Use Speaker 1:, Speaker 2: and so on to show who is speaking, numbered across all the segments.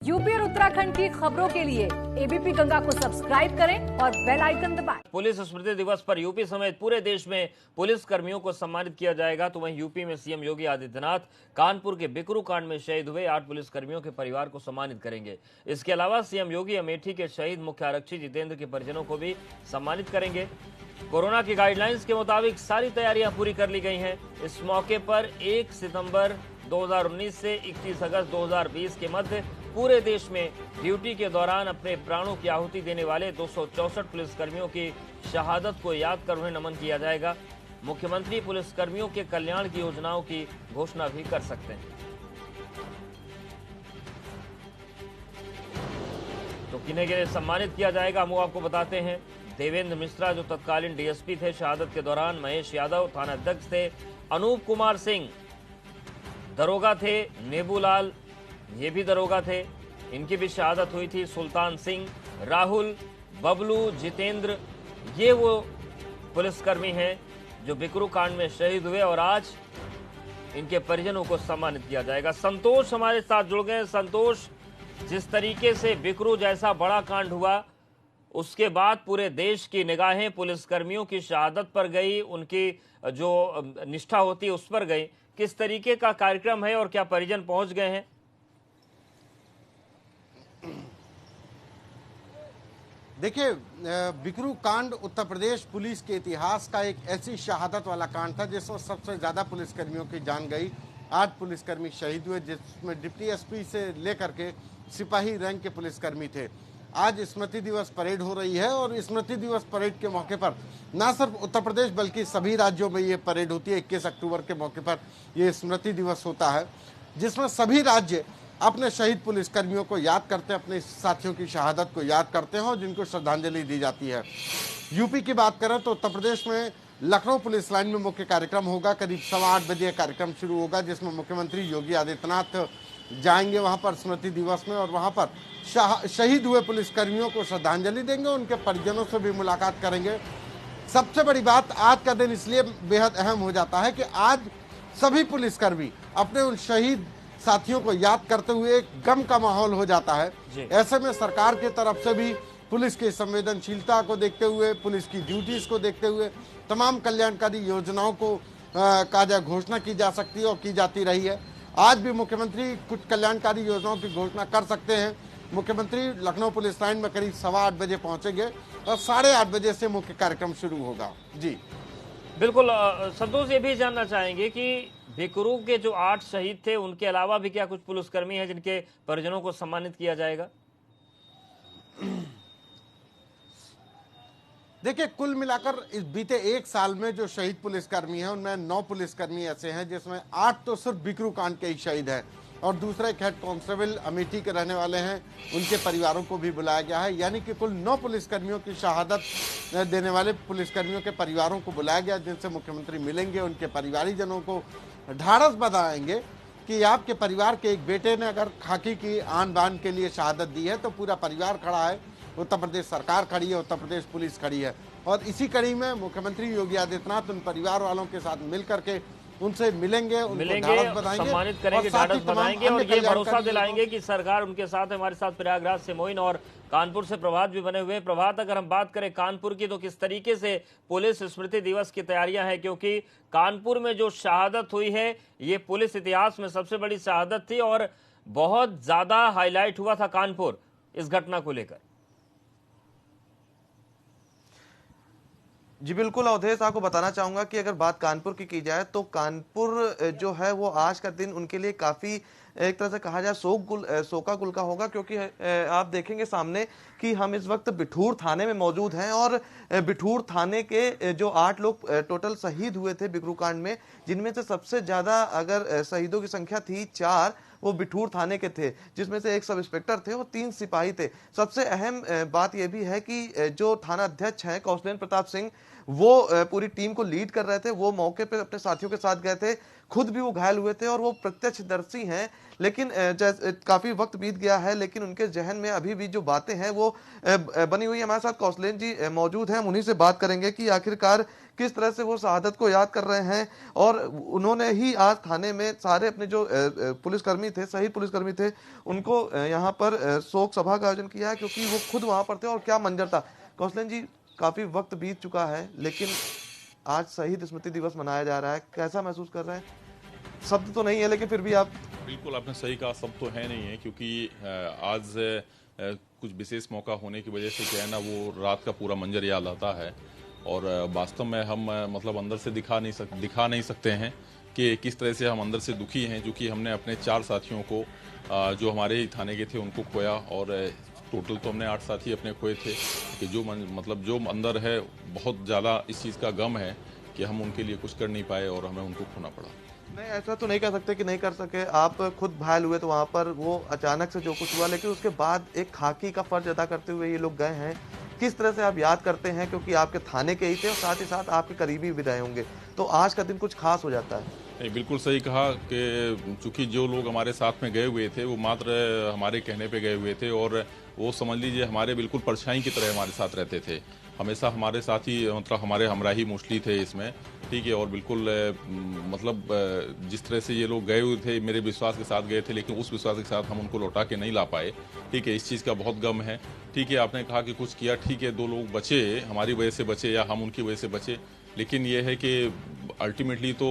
Speaker 1: UP और उत्तराखंड की खबरों के लिए एबीपी गंगा को सब्सक्राइब करें और बेल आइकन दबाएं।
Speaker 2: पुलिस स्मृति दिवस पर यूपी समेत पूरे देश में पुलिस कर्मियों को सम्मानित किया जाएगा। तो वहीं यूपी में सीएम योगी आदित्यनाथ कानपुर के बिकरू कांड में शहीद हुए 8 पुलिस कर्मियों के परिवार को सम्मानित करेंगे। इसके अलावा सीएम योगी अमेठी के शहीद मुख्य आरक्षी जितेंद्र के परिजनों को भी सम्मानित करेंगे। कोरोना की गाइडलाइंस के मुताबिक सारी तैयारियां पूरी कर ली गई हैं। इस मौके पर 1 सितंबर 2019 से 31 अगस्त 2020 के मध्य पूरे देश में ड्यूटी के दौरान अपने प्राणों की आहुति देने वाले 264 पुलिसकर्मियों की शहादत को याद कर उन्हें नमन किया जाएगा। मुख्यमंत्री पुलिसकर्मियों के कल्याण की योजनाओं की घोषणा भी कर सकते हैं। तो किन्हें किन्हें सम्मानित किया जाएगा हम आपको बताते हैं। देवेंद्र मिश्रा जो तत्कालीन डीएसपी थे शहादत के दौरान, महेश यादव थाना अध्यक्ष थे, अनूप कुमार सिंह दरोगा थे, नेबूलाल ये भी दरोगा थे, इनकी भी शहादत हुई थी, सुल्तान सिंह, राहुल, बबलू, जितेंद्र ये वो पुलिसकर्मी हैं जो बिकरू कांड में शहीद हुए और आज इनके परिजनों को सम्मानित किया जाएगा। संतोष हमारे साथ जुड़ गए। संतोष, जिस तरीके से बिकरू जैसा बड़ा कांड हुआ उसके बाद पूरे देश की निगाहें पुलिसकर्मियों की शहादत पर गई, उनकी जो निष्ठा होती है उस पर गई। किस तरीके का कार्यक्रम है और क्या परिजन पहुंच गए हैं?
Speaker 3: देखिए, बिकरू कांड उत्तर प्रदेश पुलिस के इतिहास का एक ऐसी शहादत वाला कांड था जिसमें सबसे ज्यादा पुलिसकर्मियों की जान गई। 8 पुलिसकर्मी शहीद हुए, जिसमें डिप्टी एसपी से लेकर के सिपाही रैंक के पुलिसकर्मी थे। आज स्मृति दिवस परेड हो रही है और स्मृति दिवस परेड के मौके पर न सिर्फ उत्तर प्रदेश बल्कि सभी राज्यों में ये परेड होती है। 21 अक्टूबर के मौके पर ये स्मृति दिवस होता है जिसमें सभी राज्य अपने शहीद पुलिसकर्मियों को याद करते हैं, अपने साथियों की शहादत को याद करते हैं और जिनको श्रद्धांजलि दी जाती है। यूपी की बात करें तो उत्तर प्रदेश में लखनऊ पुलिस लाइन में मुख्य कार्यक्रम होगा। करीब 8:15 बजे कार्यक्रम शुरू होगा जिसमें मुख्यमंत्री योगी आदित्यनाथ जाएंगे वहां पर स्मृति दिवस में और वहां पर शहीद हुए पुलिसकर्मियों को श्रद्धांजलि देंगे, उनके परिजनों से भी मुलाकात करेंगे। सबसे बड़ी बात, आज का दिन इसलिए बेहद अहम हो जाता है कि आज सभी पुलिसकर्मी अपने उन शहीद साथियों को याद करते हुए एक गम का माहौल हो जाता है। ऐसे में सरकार की तरफ से भी पुलिस की संवेदनशीलता को देखते हुए, पुलिस की ड्यूटीज को देखते हुए तमाम कल्याणकारी योजनाओं को का घोषणा की जा सकती है और की जाती रही है। आज भी मुख्यमंत्री कुछ कल्याणकारी योजनाओं की घोषणा कर सकते हैं। मुख्यमंत्री लखनऊ पुलिस लाइन में करीब 8:15 बजे पहुंचेंगे और 8:30 बजे से मुख्य कार्यक्रम शुरू होगा। जी
Speaker 2: बिल्कुल। संतोष, ये भी जानना चाहेंगे कि बिकरू के जो 8 शहीद थे उनके अलावा भी क्या कुछ पुलिसकर्मी हैं जिनके परिजनों को सम्मानित किया जाएगा?
Speaker 3: देखिए, कुल मिलाकर इस बीते 1 साल में जो शहीद पुलिसकर्मी हैं उनमें 9 पुलिसकर्मी ऐसे हैं जिसमें 8 तो सिर्फ बिकरू कांड के ही शहीद हैं और दूसरा एक हेड कांस्टेबल अमेठी के रहने वाले हैं, उनके परिवारों को भी बुलाया गया है। यानी कि कुल 9 पुलिसकर्मियों की शहादत देने वाले पुलिसकर्मियों के परिवारों को बुलाया गया जिनसे मुख्यमंत्री मिलेंगे, उनके परिवारीजनों को ढाढ़स बंधाएंगे कि आपके परिवार के एक बेटे ने अगर खाकी की आन बान के लिए शहादत दी है तो पूरा परिवार खड़ा है, उत्तर प्रदेश सरकार खड़ी है, उत्तर प्रदेश पुलिस खड़ी है। और इसी कड़ी में मुख्यमंत्री योगी आदित्यनाथ उन परिवार वालों के साथ मिल करके उनसे मिलेंगे,
Speaker 2: सम्मानित करेंगे, ढाढ़स बधाएंगे और ये भरोसा दिलाएंगे कि सरकार उनके साथ है। हमारे साथ प्रयागराज से मोइन और कानपुर से प्रभात भी बने हुए। प्रभात, अगर हम बात करें कानपुर की तो किस तरीके से पुलिस स्मृति दिवस की तैयारियां हैं, क्योंकि कानपुर में जो शहादत हुई है ये पुलिस इतिहास में सबसे बड़ी शहादत थी और बहुत ज्यादा हाईलाइट हुआ था कानपुर इस घटना को लेकर।
Speaker 4: जी बिल्कुल अवधेश, आपको बताना चाहूंगा कि अगर बात कानपुर की जाए तो कानपुर जो है वो आज का दिन उनके लिए काफी एक तरह से कहा जाए शोका गुल का होगा, क्योंकि आप देखेंगे सामने कि हम इस वक्त बिठूर थाने में मौजूद हैं और बिठूर थाने के जो 8 लोग टोटल शहीद हुए थे बिकरू कांड में, जिनमें से सबसे ज्यादा अगर शहीदों की संख्या थी 4, वो बिठूर थाने के थे, जिसमें से एक सब इंस्पेक्टर थे और 3 सिपाही थे। सबसे अहम बात यह भी है कि जो थाना अध्यक्ष हैं कौशलेंद्र प्रताप सिंह, वो पूरी टीम को लीड कर रहे थे। वो मौके पे अपने साथियों के साथ गए थे, खुद भी वो घायल हुए थे और वो प्रत्यक्षदर्शी हैं। लेकिन काफी वक्त बीत गया है, लेकिन उनके जहन में अभी भी जो बातें हैं वो बनी हुई है। हमारे साथ कौशलेन जी मौजूद हैं, हम उन्हीं से बात करेंगे कि आखिरकार किस तरह से वो शहादत को याद कर रहे हैं। और उन्होंने ही आज थाने में सारे अपने जो पुलिसकर्मी थे, शहीद पुलिसकर्मी थे, उनको यहाँ पर शोक सभा का आयोजन किया है, क्योंकि वो खुद वहां पर थे। और क्या मंजर था। कौशलेन जी, काफी वक्त बीत चुका है, लेकिन आज शहीद स्मृति दिवस मनाया जा रहा है, कैसा महसूस कर रहे हैं? शब्द तो नहीं है, लेकिन फिर भी आप।
Speaker 5: बिल्कुल आपने सही कहा, सब तो है नहीं है, क्योंकि आज कुछ विशेष मौका होने की वजह से क्या है ना, वो रात का पूरा मंजर याद आता है। और वास्तव में हम मतलब अंदर से दिखा नहीं सकते हैं कि किस तरह से हम अंदर से दुखी हैं, क्योंकि हमने अपने 4 साथियों को जो हमारे ही थाने के थे उनको खोया। और टोटल तो हमने 8 साथी अपने खोए थे कि जो मतलब जो अंदर है बहुत ज़्यादा इस चीज़ का गम है कि हम उनके लिए कुछ कर नहीं पाए और हमें उनको खोना पड़ा।
Speaker 4: नहीं, ऐसा तो नहीं कह सकते कि नहीं कर सके। आप खुद घायल हुए तो वहाँ पर वो अचानक से जो कुछ हुआ, लेकिन उसके बाद एक खाकी का फर्ज अदा करते हुए ये लोग गए हैं। किस तरह से आप याद करते हैं, क्योंकि आपके थाने के ही थे और साथ ही साथ आपके करीबी भी रहे होंगे, तो आज का दिन कुछ खास हो जाता है?
Speaker 5: नहीं, बिल्कुल सही कहा कि चूंकि जो लोग हमारे साथ में गए हुए थे वो मात्र हमारे कहने पे गए हुए थे, और वो समझ लीजिए हमारे बिल्कुल परछाई की तरह हमारे साथ रहते थे। हमेशा हमारे साथ ही, मतलब हमारे हमराही मोस्टली थे इसमें, ठीक है। और बिल्कुल मतलब जिस तरह से ये लोग गए हुए थे, मेरे विश्वास के साथ गए थे, लेकिन उस विश्वास के साथ हम उनको लौटा के नहीं ला पाए, ठीक है। इस चीज़ का बहुत गम है, ठीक है। आपने कहा कि कुछ किया, ठीक है, 2 लोग बचे, हमारी वजह से बचे या हम उनकी वजह से बचे, लेकिन ये है कि अल्टीमेटली तो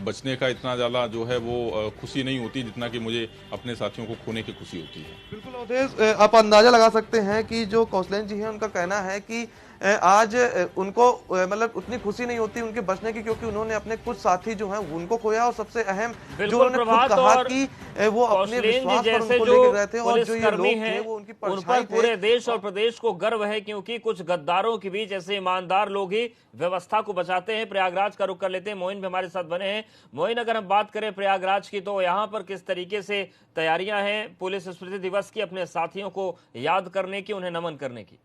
Speaker 5: बचने का इतना ज़्यादा जो है वो खुशी नहीं होती जितना कि मुझे अपने साथियों को खोने की खुशी होती है।
Speaker 4: बिल्कुल अवधेश, आप अंदाजा लगा सकते हैं कि जो कौशलेन जी हैं उनका कहना है कि आज उनको मतलब उतनी खुशी नहीं होती उनके बचने की, क्योंकि उन्होंने अपने कुछ साथी जो हैं उनको खोया, और सबसे अहम जो उन्होंने खुद कहा कि वो अपने विश्वास पर उनको लेकर गए थे, और जो ये लोग थे वो उनकी परछाई थे।
Speaker 2: पूरे देश और प्रदेश को गर्व है, क्योंकि कुछ गद्दारों के बीच ऐसे ईमानदार लोग ही व्यवस्था को बचाते हैं। प्रयागराज का रुख कर लेते हैं, मोइन भी हमारे साथ बने हैं। मोइन, अगर हम बात करें प्रयागराज की, तो यहाँ पर किस तरीके से तैयारियां हैं पुलिस स्मृति दिवस की, अपने साथियों को याद करने की, उन्हें नमन करने की?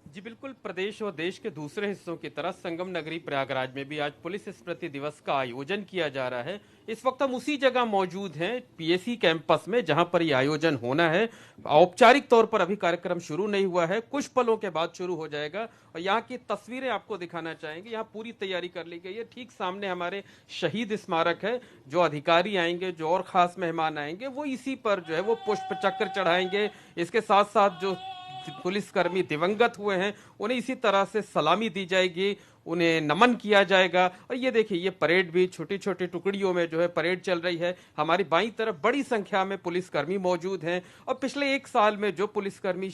Speaker 6: जी बिल्कुल, प्रदेश और देश के दूसरे हिस्सों की तरह संगम नगरी प्रयागराज में भी आज पुलिस स्मृति दिवस का आयोजन किया जा रहा है। इस वक्त हम उसी जगह मौजूद हैं, पीएसी कैंपस में, जहां पर ये आयोजन होना है। औपचारिक तौर पर अभी कार्यक्रम शुरू नहीं हुआ है, कुछ पलों के बाद शुरू हो जाएगा। और यहाँ की तस्वीरें आपको दिखाना चाहेंगे। यहाँ पूरी तैयारी कर ली गई है। ठीक सामने हमारे शहीद स्मारक है। जो अधिकारी आएंगे, जो और खास मेहमान आएंगे, वो इसी पर जो है वो पुष्प चक्र चढ़ाएंगे। इसके साथ साथ जो पुलिसकर्मी दिवंगत हुए हैं उन्हें इसी तरह से सलामी दी जाएगी, उन्हें नमन किया जाएगा। और ये देखिए, ये परेड भी छोटी छोटी टुकड़ियों में जो है परेड चल रही है। हमारी बाईं तरफ बड़ी संख्या में पुलिसकर्मी मौजूद हैं, और पिछले 1 साल में जो पुलिसकर्मी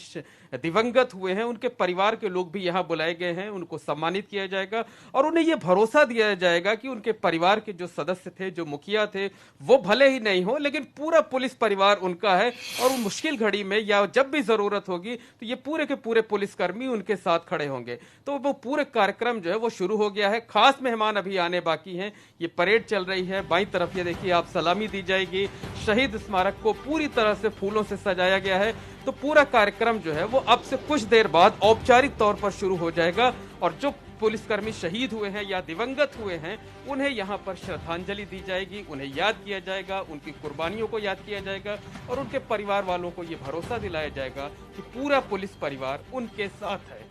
Speaker 6: दिवंगत हुए हैं उनके परिवार के लोग भी यहाँ बुलाए गए हैं। उनको सम्मानित किया जाएगा और उन्हें यह भरोसा दिया जाएगा कि उनके परिवार के जो सदस्य थे, जो मुखिया थे, वो भले ही नहीं हो, लेकिन पूरा पुलिस परिवार उनका है। और वो मुश्किल घड़ी में या जब भी जरूरत होगी तो ये पूरे के पूरे पुलिसकर्मी उनके साथ खड़े होंगे। तो वो पूरे कार्यक्रम जो है वो शुरू हो गया है। खास मेहमान अभी आने बाकी हैं। ये परेड चल रही है। बाईं तरफ ये देखिए, आप सलामी दी जाएगी। शहीद स्मारक को पूरी तरह से फूलों से सजाया गया है। तो पूरा कार्यक्रम जो है वो अब से कुछ देर बाद औपचारिक तौर पर शुरू हो जाएगा। और जो पुलिसकर्मी शहीद हुए हैं या दिवंगत हुए हैं उन्हें यहाँ पर श्रद्धांजलि दी जाएगी, उन्हें याद किया जाएगा, उनकी कुर्बानियों को याद किया जाएगा, और उनके परिवार वालों को ये भरोसा दिलाया जाएगा कि पूरा पुलिस परिवार उनके साथ है।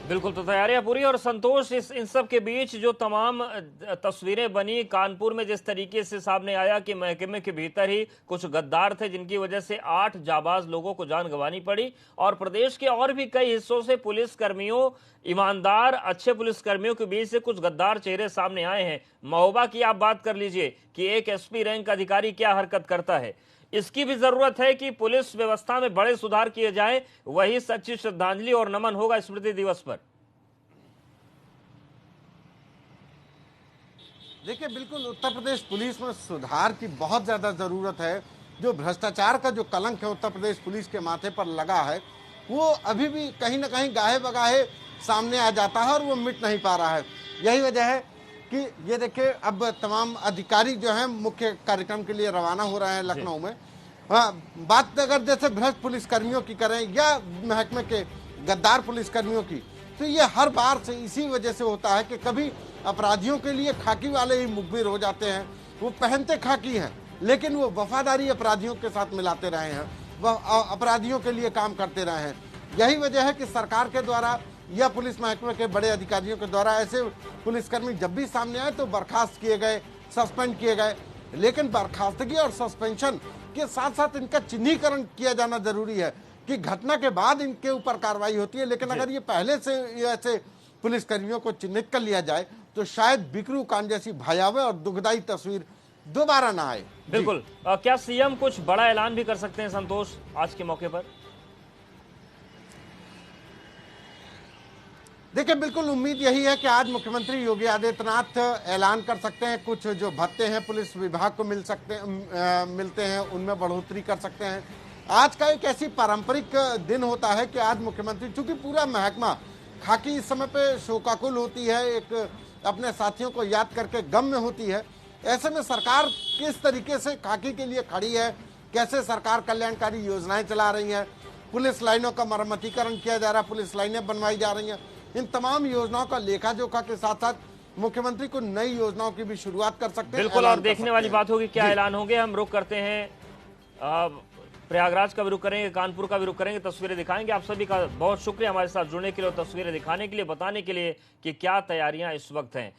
Speaker 2: बिल्कुल, तो तैयारियां पूरी। और संतोष, इन सब के बीच जो तमाम तस्वीरें बनी कानपुर में, जिस तरीके से सामने आया कि महकमे के भीतर ही कुछ गद्दार थे जिनकी वजह से 8 जाबाज लोगों को जान गंवानी पड़ी, और प्रदेश के और भी कई हिस्सों से पुलिसकर्मियों, ईमानदार अच्छे पुलिसकर्मियों के बीच से कुछ गद्दार चेहरे सामने आए हैं। महोबा की आप बात कर लीजिए कि एक एसपी रैंक अधिकारी क्या हरकत करता है। इसकी भी जरूरत है कि पुलिस व्यवस्था में बड़े सुधार किए जाएं, वही सच्ची श्रद्धांजलि और नमन होगा स्मृति दिवस पर।
Speaker 3: देखिए, बिल्कुल उत्तर प्रदेश पुलिस में सुधार की बहुत ज्यादा जरूरत है। जो भ्रष्टाचार का जो कलंक है उत्तर प्रदेश पुलिस के माथे पर लगा है, वो अभी भी कहीं ना कहीं गाहे बगाहे सामने आ जाता है और वो मिट नहीं पा रहा है। यही वजह है कि ये देखिए, अब तमाम अधिकारी जो हैं मुख्य कार्यक्रम के लिए रवाना हो रहे हैं लखनऊ में। बात अगर जैसे भ्रष्ट पुलिसकर्मियों की करें या महकमे के गद्दार पुलिसकर्मियों की, तो ये हर बार से इसी वजह से होता है कि कभी अपराधियों के लिए खाकी वाले ही मुखबिर हो जाते हैं, वो पहनते खाकी हैं लेकिन वो वफादारी अपराधियों के साथ मिलाते रहे हैं, वह अपराधियों के लिए काम करते रहे हैं। यही वजह है कि सरकार के द्वारा या पुलिस महकमे के बड़े अधिकारियों के द्वारा ऐसे पुलिसकर्मी जब भी सामने आए तो बर्खास्त किए गए, सस्पेंड किए गए। लेकिन बर्खास्तगी और सस्पेंशन के साथ साथ इनका चिन्हीकरण किया जाना जरूरी है कि घटना के बाद इनके ऊपर कार्रवाई होती है, लेकिन अगर ये पहले से ऐसे पुलिसकर्मियों को चिन्हित कर लिया जाए तो शायद बिकरू कांड जैसी भयावह और दुखदायी तस्वीर दोबारा ना आए।
Speaker 2: बिल्कुल। क्या सीएम कुछ बड़ा ऐलान भी कर सकते हैं संतोष आज के मौके पर?
Speaker 3: देखिए, बिल्कुल उम्मीद यही है कि आज मुख्यमंत्री योगी आदित्यनाथ ऐलान कर सकते हैं, कुछ जो भत्ते हैं पुलिस विभाग को मिलते हैं उनमें बढ़ोतरी कर सकते हैं। आज का एक ऐसी पारंपरिक दिन होता है कि आज मुख्यमंत्री, चूंकि पूरा महकमा खाकी इस समय पे शोकाकुल होती है, एक अपने साथियों को याद करके गम में होती है, ऐसे में सरकार किस तरीके से खाकी के लिए खड़ी है, कैसे सरकार कल्याणकारी योजनाएं चला रही है, पुलिस लाइनों का मरम्मतीकरण किया जा रहा है, पुलिस लाइनें बनवाई जा रही हैं, इन तमाम योजनाओं का लेखा जोखा के साथ साथ मुख्यमंत्री को नई योजनाओं की भी शुरुआत कर सकते हैं।
Speaker 2: बिल्कुल, और देखने वाली बात होगी क्या ऐलान होंगे। हम रुक करते हैं, प्रयागराज का भी रुक करेंगे, कानपुर का भी रुक करेंगे, तस्वीरें दिखाएंगे। आप सभी का बहुत शुक्रिया हमारे साथ जुड़ने के लिए और तस्वीरें दिखाने के लिए, बताने के लिए कि क्या तैयारियां इस वक्त हैं।